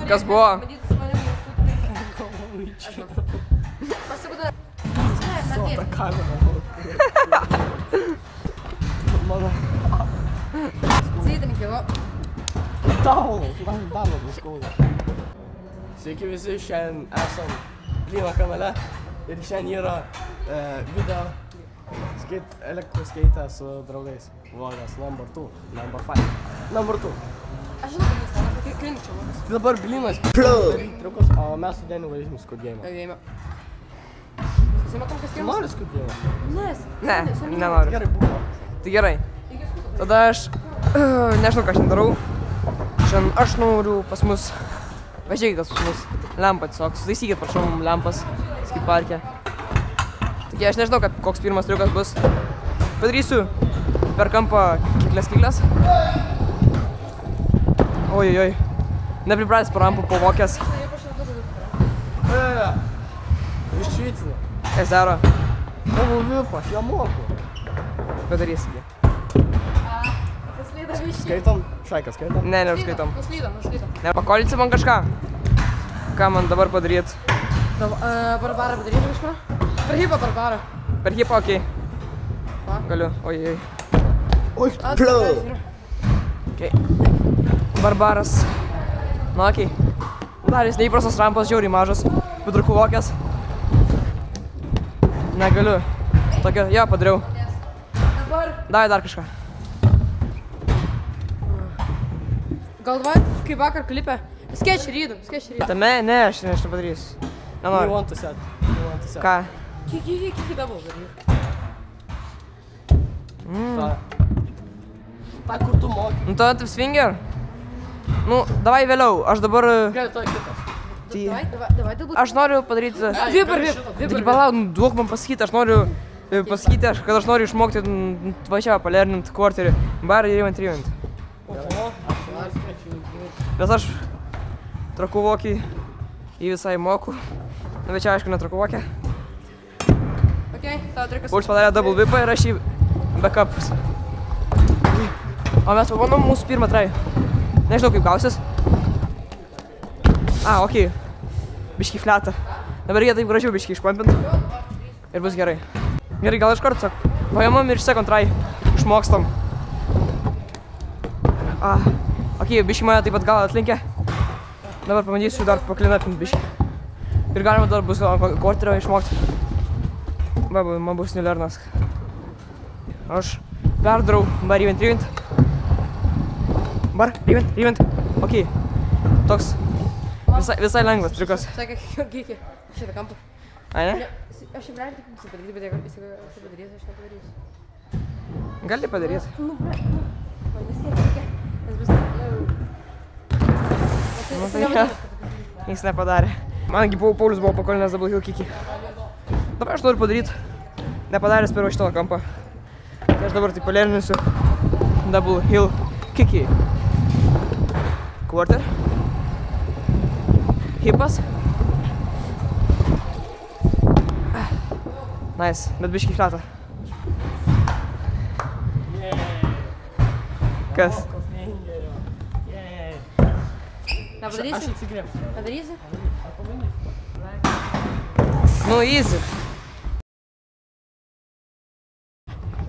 Kas buvo? Sota kamera. Mano. Citininkė, va. Tau, man dar labai skauda. Sveiki visi, šiandien esam Blyno kanale ir šiandien yra video elektroskeitę su draugais. Vlogas number 2, number 5, number 2. Aš žinau, kad jis man krinkčiau. Tai dabar Blynas daryti triukus, o mes su Deniu varysim Squid Game. Susimatom, kas kiemas? Nori Squid Game? Ne, Gerai, nenoriu. buvo. Tai gerai. Tada aš nežinau, ką šiandien darau. Šiandien aš noriu pas mus, pažiūrėkit, kas pas mus, lempą tiesiog, sutaisykit, prašau, mums lempas, skip parke. Taigi aš nežinau, koks pirmas triukas bus. Padarysiu per kampą kiklės. Ojojoj, nepripratęs po rampų povokęs. Iššvicinu. Kas daro? Tavo vipa, aš ją moku. Padarysi. Skaitom? Šaiką skaitom? Ne, neužskaitom. Nuslydom. Ne, pakolysi man kažką? Ką man dabar padaryt? Barbarą padaryti kažką? Per hipą barbarą. Per hipą, okei. Galiu, ojoj. Oi, pliu! Okei. Barbaras. Nu, okei. Dar jis neįprastas rampas, žiauriai mažas. Vidurkų vokės. Negaliu. Tokia, jo, padariau. Davai dar kažką. Gal davai, kaip vakar klipė? Sketch rydų. Tame, ne, aš nepadarysiu. Nenoriu. You want to set. Ką? Kiek double daryk. Ta, kur tu moki. Nu, to taip swinger? Nu, davai vėliau, aš dabar... Gerai, to kitas. Davai dabar. Aš noriu padaryti... Vipar. Taigi palauk, duok man pasakyti, aš noriu pasakyti, kad aš noriu išmokti važiavą palernint kvarterį. Barą ir įvant. Nes aš trakų vokį į visai moku. Nu, bet čia aišku netrakų vokį. Paulius padarė double vipą ir aš jį backups. O mes pabandom mūsų pirmą try. Nežinau kaip gausis. Okei. Biškį fletą. Dabar reikia taip gražiau biškį išklampint. Ir bus gerai. Gerai, gal iš karto sak. Paimam ir iš second try. Išmokstam. Okei, biškį mane taip pat gal atlinkė. Dabar pabandysiu dar paklinapint biškį. Ir galima dar bus kvarterio išmokti. Man bus nelernas. Aš perdarau bar įvent. Bar įvent. Okei. Toks visai lengvas triukas. Sakė, gėkė. Šitą kampą. Ai, ne? Aš jau gali tik padaryti, bet jeigu jis padarys, aš nepadarysiu. Gali padaryti. Nu, man nesiekia. Nes bus Jis nepadarė. Mangi Paulius buvo pakolinęs double hill kickį. Dabar aš noriu padaryti. Nepadaręs per šitą kampą. Tai aš dabar taip palerninsiu. Double hill kickį. Quarter. Hipas. Nice, bet biškį fletą. Kas? Nepadarysi? Aš atsigrėpsiu. Padarysi? Nu, easy.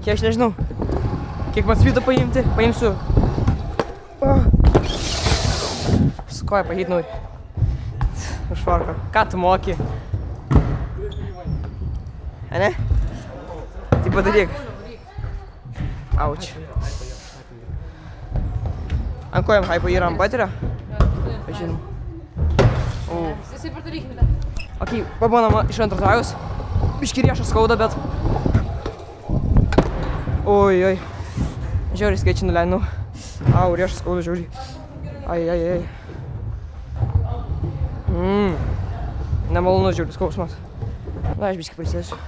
Kiek aš nežinau. Kiek man speedo paimti? Paimsiu. Su koja pahytinau. Užvarko. Ką tu moki? Ne? Tai padaryk. Auč. Ant kojam hypo yra ant baterio? Pažiūrim. Jisai pardarykime. Okei, pabandom iš antro trajus. Biškį riešą skauda, bet... Oi. Žiauriai skaičiai nuleidinau. Riešą skauda žiauriai. Ai. Nemalonus žiauriai skausmas. Na, aš biškį pailsėsiu.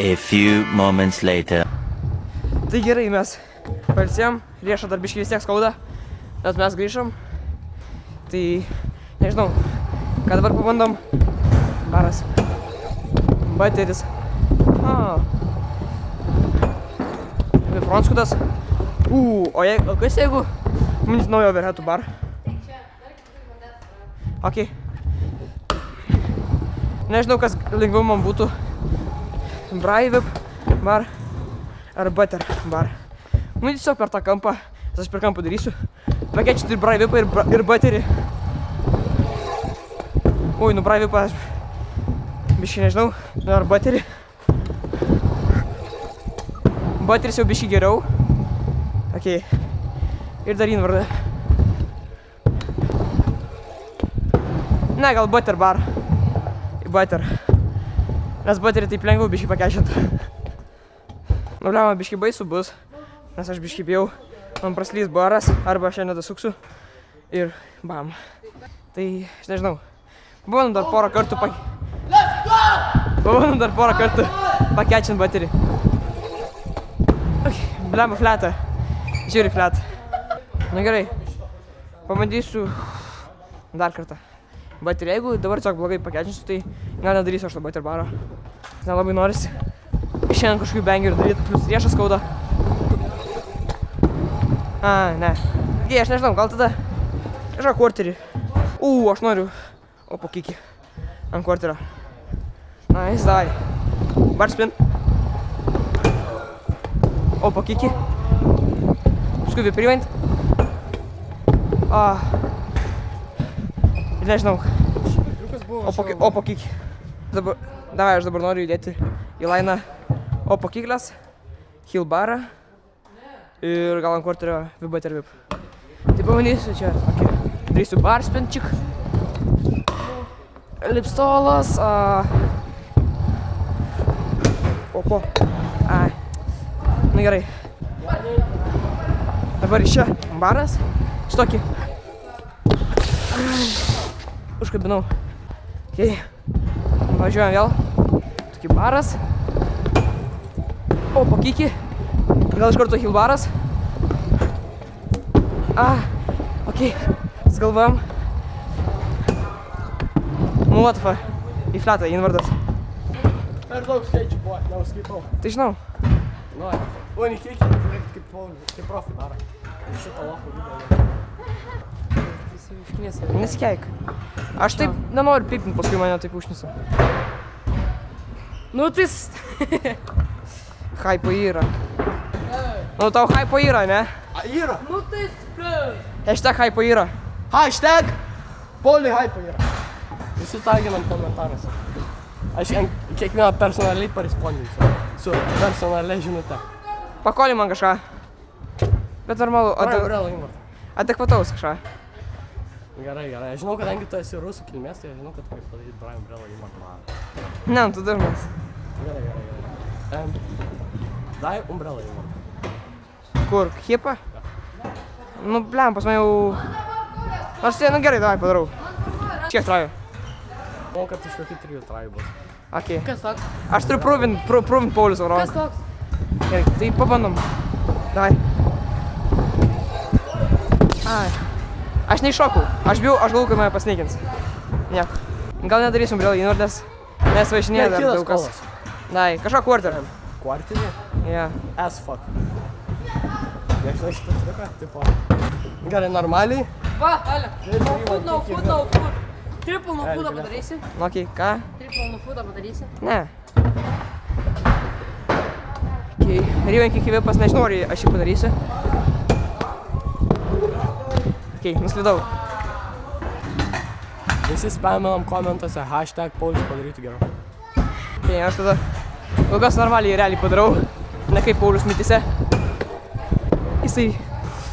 A few moments later. Tai gerai, mes pailsėjom. Riešą dar biškį vis tiek skauda. Bet mes grįžom. Tai... Nežinau. Ką dabar pabandom? Baras. Bateris. Front skutas. O kas jeigu mums naujo overheadų bar? Ok. Nežinau, kas lengviau man būtų. Braivip bar ar butter bar. Nu, tiesiog per tą kampą. Aš per kampą darysiu. Pakeičiu ir braivipą ir butterį. Ui, nu braivipą aš biškį nežinau. Nu, ar butterį. Butteris jau biškį geriau. Ok. Ir dar invardą. Ne, gal butter bar. Butter. Nes butterį taip lengviau biškį pakeičiant. Nu, bliama, biškį baisu bus. Nes aš biškį bijau. Man praslys baras. Arba aš šiandien dasuksiu. Ir bam. Tai, aš nežinau. Pabandom dar porą kartų pakeičiant butterį. Bliama, flatą. Žiūri flatą. Na gerai. Pabandysiu dar kartą. Butterį, jeigu dabar tiesiog blogai pakeičinsiu, tai gal nedarysiu aš to butter baro. Nelabai norisi šiandien kažkokių bangerių daryti, plus riešas skauda. Ne. Aš nežinau, gal tada kažką quarterį. Aš noriu opo kikį ant quarterio. Nice, davai. Bar spin. Opo kikį. Paskui viprivaint. Nežinau. Opo kikį. Davai, aš dabar noriu įdėti į lainą opo kiklės, heel barą ir gal ant quarterio butter whip. Tai pabandysiu čia. Darysiu bar spinčik. Lipstolas. Opo. Na gerai. Dabar iš čia baras. Šitokį. Užkabinau. Ok. Važiuojam vėl. Tokį baras. Opo kikį. Gal iš karto heel baras. Ok. Sgalvojam. Nu, latva. Į flatą, invardas. Per daug skaičių buvo, neuskaitau. Tai žinau. Nu, o nekeikia, žiūrėk, kaip profi daro. Iš šito loko video. Nesikeik. Aš taip nenoriu pipint, paskui mane taip užnisa. Nu, tai... Hypo yra. Nu, tau hypo yra, ne? Yra. Nu, tai spil. Hashtag hypo yra. Hashtag Poli hypo yra. Visi taginam komentaruose. Aš kiekvieną personaliai parespondysiu. Su personalia žinute. Pakoli man kažką. Bet normalu. Adekvataus kažką. Gerai. Aš žinau, kadangi tu esi rusų kilmės, tai aš žinau, kad tu kaip padaryti Brian Umbrella įmą. Ne, tu dažnas. Gerai. Dai Umbrella įmą. Kur? Hipa? Nu, blem, pas man jau... Aš tai, nu gerai, davai padarau. Kiek trajų? Manau, kad iš kokių 3 trajų bus. Ok. Kas toks? Aš turiu pruvint Paulius Aurora. Kas toks? Gerai, tai pabandom. Davai. Aš neiššokau. Aš galvoju, kad mane pasneikins. Nieko. Gal nedarysim Umbrella įvardės, nes važinėja dar daug kas. Dai, kažką quarterį. Quarterį? Yeah. As fuck. Nežinai šitą triuką, tipo. Gerai, normaliai. Va, Ale. No foot. Triple no footą padarysi? Ok, ką? Triple no footą padarysi? Ne. Ok, Riven kiekviepas, nežinau, ar aš jį padarysiu. Ok, nuslidau. Visi spaminam komentuose hashtag Paulius padarytų geriau. Ok, aš tada kol kas normaliai realiai padarau. Ne kaip Paulius mitise. Jisai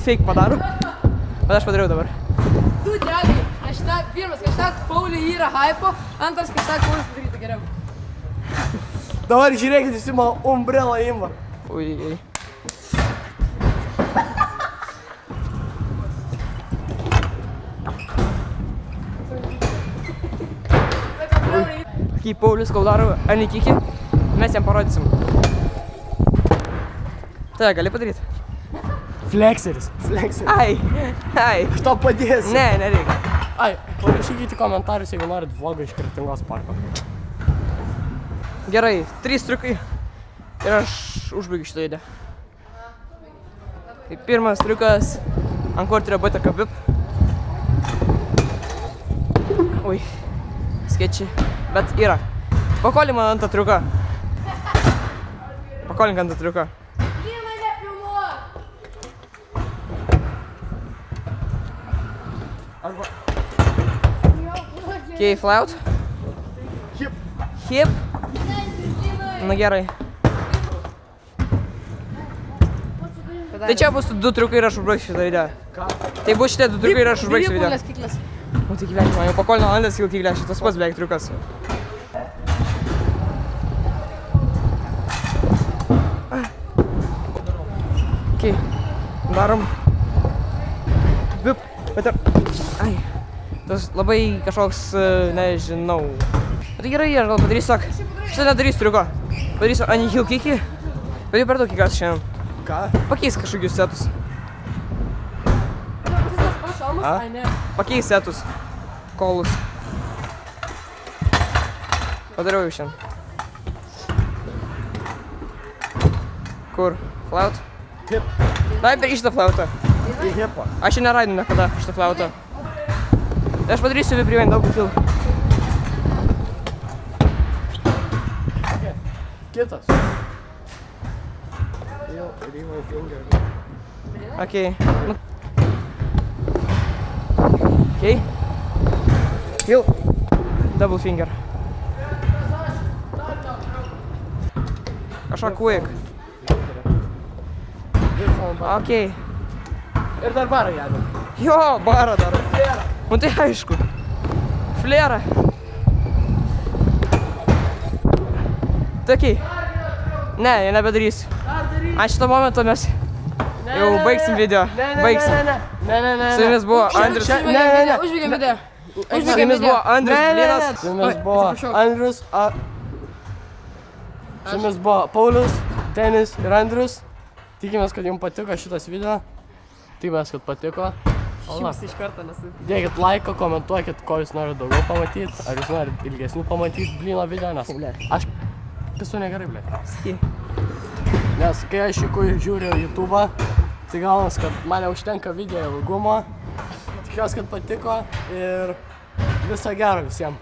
fake padaro. Bet aš padariau dabar. Tu, dėlį, pirmas hashtag Pauliui yra hypo, antras hashtag Paulius padarytų geriau. Dabar žiūrėkit, visi mano Umbrella įmą. Ui. Kai Paulius kol daro anikikį, mes jam parodysim. Tai gali padaryti? Flexeris. Ai. Aš tau padėsiu. Ne, nereikia. Parašykite komentarus, jeigu norit vlogą iš Kretingos parko. Gerai, 3 triukai ir aš užbaigiu šitą idėją. Tai pirmas triukas ant quarterio butter whip. Ui, sketčiai, bet yra. Pakolink man ant tą triuką. Pakolink ant tą triuką. Lina, neprimuok! Okay, flout. Hip. Na gerai. Tai čia bus 2 triukai ir aš užbaigsiu šitą video. Tai bus šitie 2 triukai ir aš užbaigsiu video. O tai gyvenimą, jau pakolino Andas kilkyklę, šitas pats beveik triukas. Ok, darom. Vip, bet ir... Ai, tas labai kažkoks, nežinau. Tai gerai, aš gal padarysiu, sak, šitą nedarysiu triuko. Padarysiu anihil kikį. Bet jau per daug kikas šiandien. Ką? Pakeis kažkokius setus. Pakeis setus. Kolus. Padariau jau šiandien. Kur? Flaut? Hip. Dai per šitą flautą. Į hipą. Aš čia neraidinu niekada šitą flautą. Aš padarysiu vipriuojant daug kil. Kitas. Real finger. Okei. Okei. Kill. Double finger. Kažką quick. Okei. Ir dar barą jadam. Jo, barą dar. Nu tai aišku. Flerą. Tai okei. Ne, jau nebedarysiu. Ant šito momento mes jau baigsim video. Baigsim. Ne. Su jumis buvo Andrius. Ne. Užbaigiam video. Su jumis buvo Andrius Blinas. Su jumis buvo Andrius. Su jumis buvo Paulius, Denis ir Andrius. Tikimės, kad jums patiko šitas video. Tikimės, kad patiko. Jums iš karto nesu. Dėkit laiką, komentuokit, ko jūs norite daugiau pamatyti. Ar jūs norite ilgesnių pamatyti Blino video, nes aš esu negerai, blė. Nes kai aš žiūriu YouTube'ą, tai gaunas, kad man užtenka video ilgumo. Tikiuosi, kad patiko ir viso gero visiems.